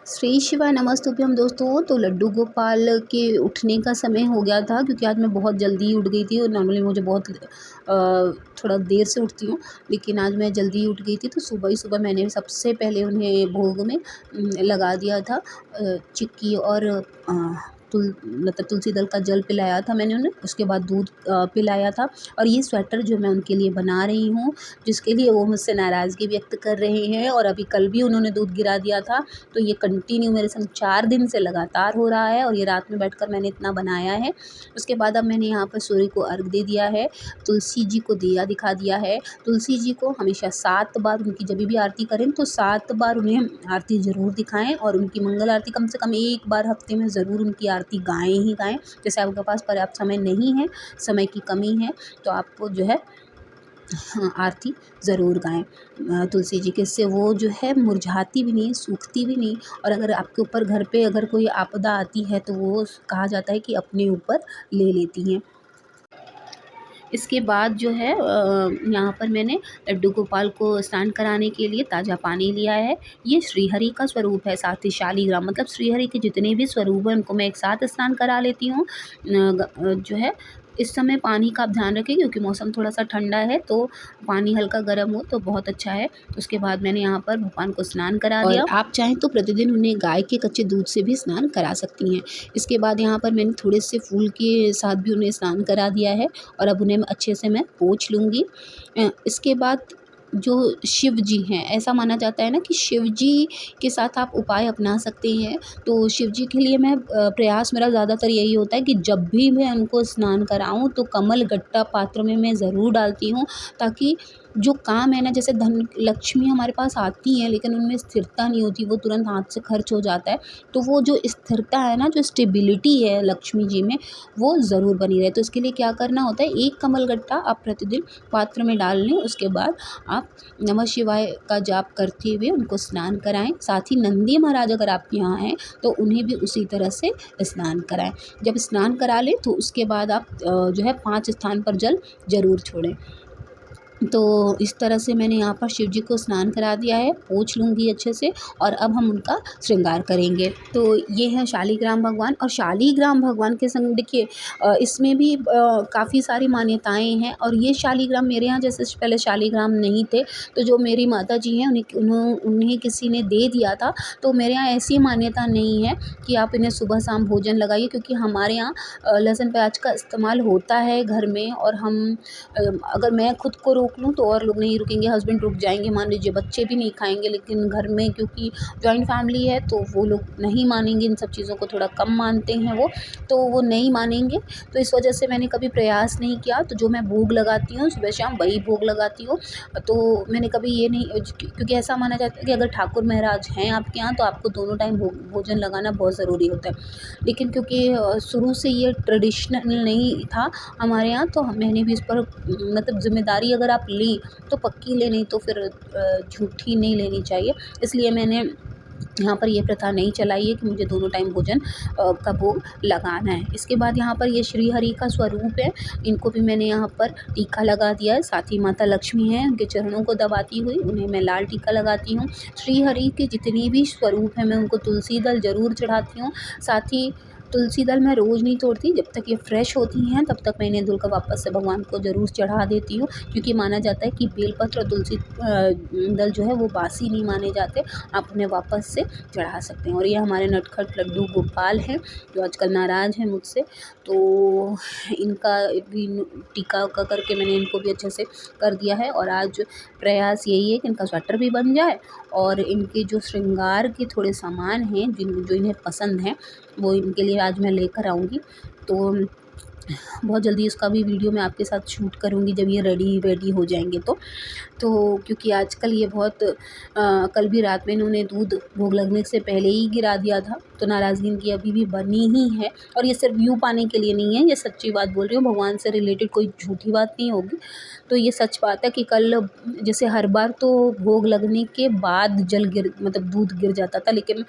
श्री शिवाय नमस्तुभ्यम दोस्तों। तो लड्डू गोपाल के उठने का समय हो गया था, क्योंकि आज मैं बहुत जल्दी उठ गई थी और नॉर्मली मुझे बहुत थोड़ा देर से उठती हूँ, लेकिन आज मैं जल्दी उठ गई थी। तो सुबह ही सुबह मैंने सबसे पहले उन्हें भोग में लगा दिया था चिक्की और मतलब तुलसी दल का जल पिलाया था मैंने उन्हें। उसके बाद दूध पिलाया था। और ये स्वेटर जो मैं उनके लिए बना रही हूँ, जिसके लिए वो मुझसे नाराज़गी व्यक्त कर रहे हैं, और अभी कल भी उन्होंने दूध गिरा दिया था। तो ये कंटिन्यू मेरे संग 4 दिन से लगातार हो रहा है, और ये रात में बैठकर मैंने इतना बनाया है। उसके बाद अब मैंने यहाँ पर सूर्य को अर्घ दे दिया है, तुलसी जी को दिया दिखा दिया है। तुलसी जी को हमेशा 7 बार उनकी जब भी आरती करें तो 7 बार उन्हें आरती ज़रूर दिखाएँ, और उनकी मंगल आरती कम से कम 1 बार हफ्ते में ज़रूर उनकी आरती गाएँ ही गाएँ। जैसे आपके पास पर्याप्त समय नहीं है, समय की कमी है, तो आपको जो है हाँ, आरती ज़रूर गाएँ तुलसी जी की। इससे वो जो है मुरझाती भी नहीं, सूखती भी नहीं, और अगर आपके ऊपर घर पे अगर कोई आपदा आती है तो वो कहा जाता है कि अपने ऊपर ले लेती हैं। इसके बाद जो है यहाँ पर मैंने लड्डू गोपाल को स्नान कराने के लिए ताज़ा पानी लिया है। ये श्रीहरि का स्वरूप है, साथ ही शालिग्राम, मतलब श्रीहरि के जितने भी स्वरूप हैं उनको मैं एक साथ स्नान करा लेती हूँ। जो है इस समय पानी का आप ध्यान रखें, क्योंकि मौसम थोड़ा-सा ठंडा है, तो पानी हल्का गर्म हो तो बहुत अच्छा है। उसके बाद मैंने यहाँ पर भगवान को स्नान करा दिया, और आप चाहें तो प्रतिदिन उन्हें गाय के कच्चे दूध से भी स्नान करा सकती हैं। इसके बाद यहाँ पर मैंने थोड़े से फूल के साथ भी उन्हें स्नान करा दिया है, और अब उन्हें अच्छे से मैं पोंछ लूँगी। इसके बाद जो शिव जी हैं, ऐसा माना जाता है ना कि शिव जी के साथ आप उपाय अपना सकते हैं। तो शिव जी के लिए मैं प्रयास मेरा ज़्यादातर यही होता है कि जब भी मैं उनको स्नान कराऊँ तो कमल गट्टा पात्र में मैं ज़रूर डालती हूँ, ताकि जो काम है ना, जैसे धन लक्ष्मी हमारे पास आती हैं लेकिन उनमें स्थिरता नहीं होती, वो तुरंत हाथ से खर्च हो जाता है। तो वो जो स्थिरता है ना, जो स्टेबिलिटी है लक्ष्मी जी में, वो ज़रूर बनी रहे। तो इसके लिए क्या करना होता है, एक कमल गट्टा आप प्रतिदिन पात्र में डाल लें। उसके बाद आप नमः शिवाय का जाप करते हुए उनको स्नान कराएँ। साथ ही नंदी महाराज अगर आपके यहाँ हैं तो उन्हें भी उसी तरह से स्नान कराएँ। जब स्नान करा लें तो उसके बाद आप जो है 5 स्थान पर जल ज़रूर छोड़ें। तो इस तरह से मैंने यहाँ पर शिव जी को स्नान करा दिया है, पोंछ लूँगी अच्छे से, और अब हम उनका श्रृंगार करेंगे। तो ये है शालिग्राम भगवान, और शालिग्राम भगवान के संग देखिए इसमें भी काफ़ी सारी मान्यताएँ हैं। और ये शालिग्राम मेरे यहाँ जैसे पहले शालिग्राम नहीं थे, तो जो मेरी माता जी हैं उन्हें किसी ने दे दिया था। तो मेरे यहाँ ऐसी मान्यता नहीं है कि आप इन्हें सुबह शाम भोजन लगाइए, क्योंकि हमारे यहाँ लहसुन प्याज का इस्तेमाल होता है घर में, और हम अगर मैं खुद को रोक लूँ तो और लोग नहीं रुकेंगे, हस्बैंड रुक जाएंगे, मान लीजिए बच्चे भी नहीं खाएंगे, लेकिन घर में क्योंकि जॉइंट फैमिली है तो वो लोग नहीं मानेंगे, इन सब चीज़ों को थोड़ा कम मानते हैं वो, तो वो नहीं मानेंगे। तो इस वजह से मैंने कभी प्रयास नहीं किया। तो जो मैं भोग लगाती हूँ सुबह शाम वही भोग लगाती हूँ। तो मैंने कभी ये नहीं, क्योंकि ऐसा माना जाता है कि अगर ठाकुर महाराज हैं आपके यहाँ तो आपको दोनों टाइम भोजन लगाना बहुत ज़रूरी होता है। लेकिन क्योंकि शुरू से ये ट्रेडिशनल नहीं था हमारे यहाँ, तो मैंने भी इस पर मतलब ज़िम्मेदारी अगर आप लें तो पक्की लें, नहीं तो फिर झूठी नहीं लेनी चाहिए। इसलिए मैंने यहाँ पर ये प्रथा नहीं चलाई है कि मुझे दोनों टाइम भोजन का भोग लगाना है। इसके बाद यहाँ पर ये श्री हरि का स्वरूप है, इनको भी मैंने यहाँ पर टीका लगा दिया है। साथ ही माता लक्ष्मी हैं, उनके चरणों को दबाती हुई उन्हें मैं लाल टीका लगाती हूँ। श्री हरि के जितने भी स्वरूप हैं मैं उनको तुलसी दल ज़रूर चढ़ाती हूँ। साथ ही तुलसी दल मैं रोज़ नहीं तोड़ती, जब तक ये फ्रेश होती हैं तब तक मैं इन्हें धुलकर वापस से भगवान को ज़रूर चढ़ा देती हूँ, क्योंकि माना जाता है कि बेलपत्र और तुलसी दल जो है वो बासी नहीं माने जाते, आप उन्हें वापस से चढ़ा सकते हैं। और ये हमारे नटखट लड्डू गोपाल हैं जो आजकल नाराज़ हैं मुझसे, तो इनका भी टीका उका करके मैंने इनको भी अच्छे से कर दिया है। और आज प्रयास यही है कि इनका स्वेटर भी बन जाए, और इनके जो श्रृंगार के थोड़े सामान हैं जो इन्हें पसंद हैं वो इनके लिए आज मैं लेकर आऊँगी। तो बहुत जल्दी इसका भी वीडियो मैं आपके साथ शूट करूँगी जब ये रेडी हो जाएंगे तो क्योंकि आजकल ये बहुत कल भी रात में इन्होंने दूध भोग लगने से पहले ही गिरा दिया था, तो नाराज़गी इनकी अभी भी बनी ही है। और ये सिर्फ व्यू पाने के लिए नहीं है, ये सच्ची बात बोल रही हूँ, भगवान से रिलेटेड कोई झूठी बात नहीं होगी। तो ये सच बात है कि कल जैसे हर बार तो भोग लगने के बाद जल गिर मतलब दूध गिर जाता था, लेकिन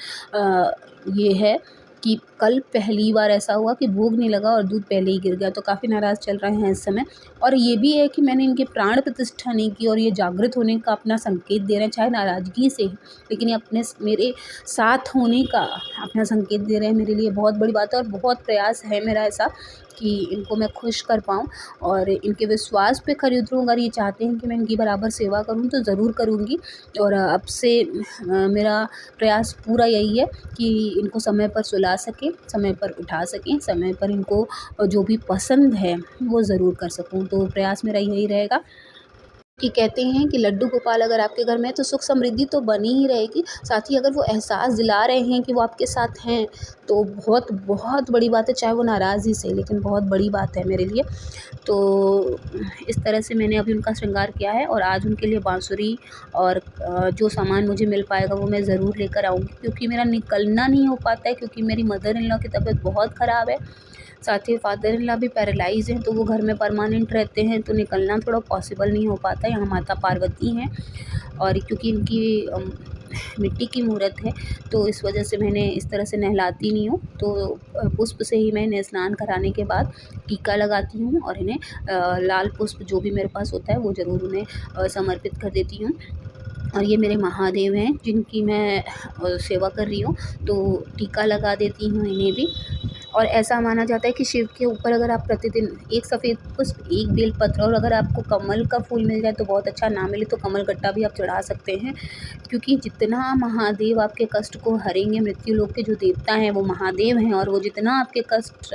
ये है कि कल पहली बार ऐसा हुआ कि भोग नहीं लगा और दूध पहले ही गिर गया, तो काफ़ी नाराज़ चल रहे हैं इस समय। और ये भी है कि मैंने इनके प्राण प्रतिष्ठा नहीं की और ये जागृत होने का अपना संकेत दे रहे हैं, चाहे नाराज़गी से ही, लेकिन ये अपने मेरे साथ होने का अपना संकेत दे रहे हैं। मेरे लिए बहुत बड़ी बात है और बहुत प्रयास है मेरा ऐसा कि इनको मैं खुश कर पाऊँ और इनके विश्वास पे खरी उतरूँ। अगर ये चाहते हैं कि मैं इनकी बराबर सेवा करूँ तो ज़रूर करूँगी। और अब से मेरा प्रयास पूरा यही है कि इनको समय पर सुला सकें, समय पर उठा सकें, समय पर इनको जो भी पसंद है वो ज़रूर कर सकूँ। तो प्रयास मेरा यही रहेगा कि कहते हैं कि लड्डू गोपाल अगर आपके घर में है तो सुख समृद्धि तो बनी ही रहेगी। साथ ही अगर वो एहसास दिला रहे हैं कि वो आपके साथ हैं तो बहुत बहुत बड़ी बात है, चाहे वो नाराज़ ही सही, लेकिन बहुत बड़ी बात है मेरे लिए। तो इस तरह से मैंने अभी उनका श्रृंगार किया है और आज उनके लिए बाँसुरी और जो सामान मुझे मिल पाएगा वो मैं ज़रूर लेकर आऊँगी, क्योंकि मेरा निकलना नहीं हो पाता है, क्योंकि मेरी मदर इन लॉ की तबीयत बहुत ख़राब है। साथ ही फादर इन लॉ भी पैरालाइज़ हैं, तो वो घर में परमानेंट रहते हैं, तो निकलना थोड़ा पॉसिबल नहीं हो पाता है। यहाँ माता पार्वती हैं और क्योंकि इनकी मिट्टी की मूरत है, तो इस वजह से मैंने इस तरह से नहलाती नहीं हूँ। तो पुष्प से ही मैं इन्हें स्नान कराने के बाद टीका लगाती हूँ और इन्हें लाल पुष्प जो भी मेरे पास होता है वो ज़रूर उन्हें समर्पित कर देती हूँ। और ये मेरे महादेव हैं जिनकी मैं सेवा कर रही हूँ, तो टीका लगा देती हूँ इन्हें भी। और ऐसा माना जाता है कि शिव के ऊपर अगर आप प्रतिदिन एक सफ़ेद पुष्प, एक बेलपत्र और अगर आपको कमल का फूल मिल जाए तो बहुत अच्छा, ना मिले तो कमल गट्टा भी आप चढ़ा सकते हैं। क्योंकि जितना महादेव आपके कष्ट को हरेंगे, मृत्यु लोक के जो देवता हैं वो महादेव हैं, और वो जितना आपके कष्ट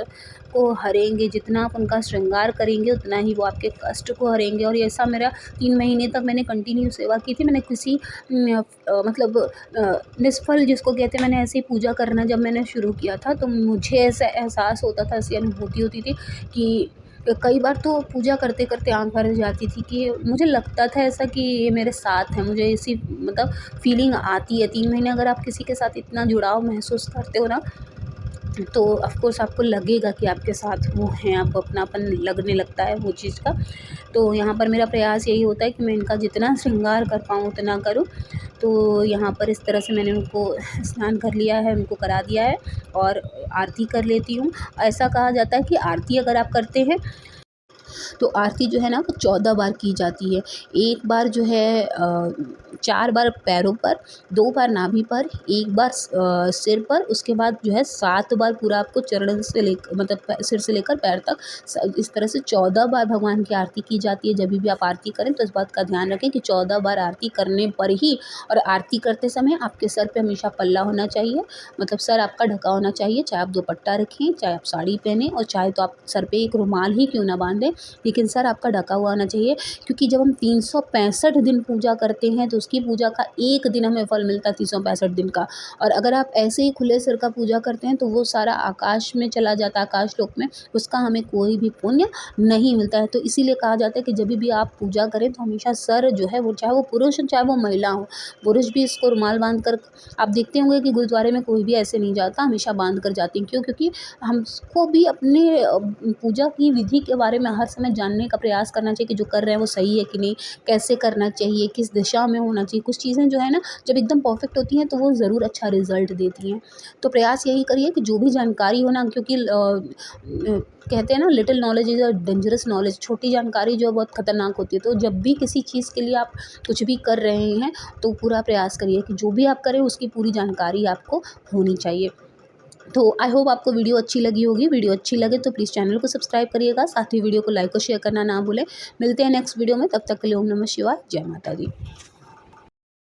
को हरेंगे, जितना आप उनका श्रृंगार करेंगे उतना ही वो आपके कष्ट को हरेंगे। और ऐसा मेरा 3 महीने तक मैंने कंटिन्यू सेवा की थी। मैंने किसी मतलब निष्फल जिसको कहते हैं, मैंने ऐसे ही पूजा करना जब मैंने शुरू किया था तो मुझे ऐसा एहसास होता था, ऐसी अनुभूति होती थी कि कई बार तो पूजा करते करते आँख भर जाती थी कि मुझे लगता था ऐसा कि ये मेरे साथ है, मुझे ऐसी मतलब फीलिंग आती है। 3 महीने अगर आप किसी के साथ इतना जुड़ाव महसूस करते हो ना, तो ऑफ़ कोर्स आपको लगेगा कि आपके साथ वो हैं, आपको अपनापन लगने लगता है वो चीज़ का। तो यहाँ पर मेरा प्रयास यही होता है कि मैं इनका जितना श्रृंगार कर पाऊँ उतना करूँ। तो यहाँ पर इस तरह से मैंने उनको स्नान कर लिया है, उनको करा दिया है और आरती कर लेती हूँ। ऐसा कहा जाता है कि आरती अगर आप करते हैं तो आरती जो है ना वो 14 बार की जाती है। एक बार जो है 4 बार पैरों पर, 2 बार नाभि पर, 1 बार सिर पर, उसके बाद जो है 7 बार पूरा आपको चरण से मतलब सिर से लेकर पैर तक इस तरह से 14 बार भगवान की आरती की जाती है। जभी भी आप आरती करें तो इस बात का ध्यान रखें कि 14 बार आरती करने पर ही, और आरती करते समय आपके सर पे हमेशा पल्ला होना चाहिए, मतलब सर आपका ढका होना चाहिए। चाहे आप दुपट्टा रखें, चाहे आप साड़ी पहनें और चाहे तो आप सर पे एक रुमाल ही क्यों ना बांधें, लेकिन सर आपका ढका हुआ होना चाहिए। क्योंकि जब हम 365 दिन पूजा करते हैं तो उसकी पूजा का एक दिन हमें फल मिलता है 365 दिन का। और अगर आप ऐसे ही खुले सिर का पूजा करते हैं तो वो सारा आकाश में चला जाता है, आकाश लोक में, उसका हमें कोई भी पुण्य नहीं मिलता है। तो इसीलिए कहा जाता है कि जब भी आप पूजा करें तो हमेशा सर जो है वो, चाहे वो पुरुष हो चाहे वो महिला हो, पुरुष भी इसको रुमाल बांध कर, आप देखते होंगे कि गुरुद्वारे में कोई भी ऐसे नहीं जाता, हमेशा बांध कर जाते हैं। क्यों? क्योंकि हमको भी अपने पूजा की विधि के बारे में हर समय जानने का प्रयास करना चाहिए कि जो कर रहे हैं वो सही है कि नहीं, कैसे करना चाहिए, किस दिशा में होना चाहिए। कुछ चीज़ें जो है ना जब एकदम परफेक्ट होती हैं तो वो ज़रूर अच्छा रिज़ल्ट देती हैं। तो प्रयास यही करिए कि जो भी जानकारी हो ना, क्योंकि कहते हैं ना little knowledge is a dangerous knowledge, छोटी जानकारी जो है बहुत ख़तरनाक होती है। तो जब भी किसी चीज़ के लिए आप कुछ भी कर रहे हैं तो पूरा प्रयास करिए कि जो भी आप करें उसकी पूरी जानकारी आपको होनी चाहिए। तो आई होप आपको वीडियो अच्छी लगी होगी। वीडियो अच्छी लगे तो प्लीज़ चैनल को सब्सक्राइब करिएगा, साथ ही वीडियो को लाइक और शेयर करना ना भूलें। मिलते हैं नेक्स्ट वीडियो में, तब तक के लिए ओम नमः शिवाय, जय माता दी।